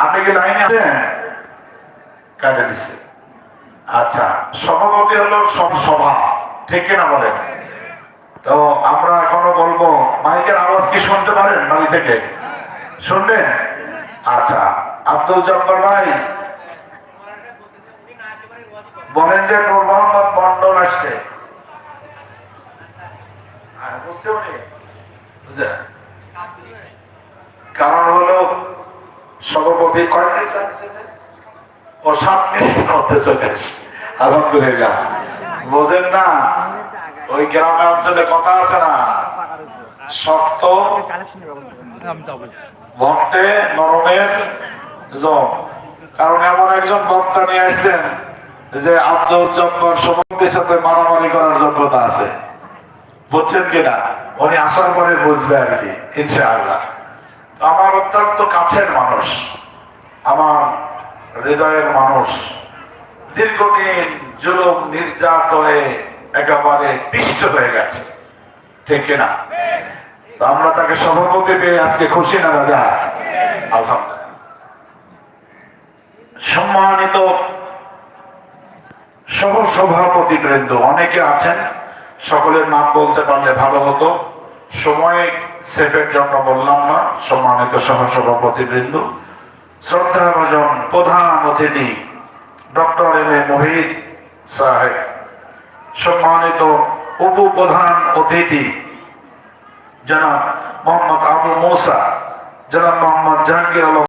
আপনি কি লাইনে আছেন? কাটে দিছে। আচ্ছা, সভাপতি হলো সব সভা, ঠিক কিনা বলেন? তো আমরা এখনো বলবো, মাইকের আওয়াজ কি শুনতে পারেন বাড়ি থেকে? শুনবেন? আচ্ছা, আব্দুল জব্বার ভাই বলেন যে নূর মোহাম্মদ মন্ডল আসছে। কারণ হলো সভাপতি কয়েকটি ও 7 মিনিট করতে চলেছে। আলহামদুলিল্লাহ, বোঝেন না, ওই গ্রামে অঞ্চলে কথা আছে না, শক্ত ভক্তে নরমের জম। কারণ এমন একজন বক্তা নিয়ে আসছেন যে আব্দুল জব্বার সভাপতির সাথে মারামারি করার যোগ্যতা আছে, বুঝছেন কিনা? উনি আসার পরে বুঝবে আর কি, ইনশাআল্লাহ। আমার অত্যন্ত কাছের মানুষ, আমার হৃদয়ের মানুষ, দীর্ঘদিন জুলুম নির্যাতনে একেবারে পিষ্ট হয়ে গেছে, ঠিক কিনা? আমরা তাকে সভাপতি পেয়ে আজকে খুশি না রাজা? আলহামদুলিল্লাহ। সম্মানিত সহসভাপতি বৃন্দ অনেকে আছেন, সকলের নাম বলতে পারলে ভালো হতো, সময় সেভের জন্য বললাম না। সম্মানিত সহসভাপতি বৃন্দ, শ্রদ্ধাভাজন প্রধান অতিথি ডক্টর এম.এ. মহিদ সাহেব, সম্মানিত উপপ্রধান অতিথি জনাব মোহাম্মদ আবু মুসা, জনাব মোহাম্মদ জাহাঙ্গীর আলম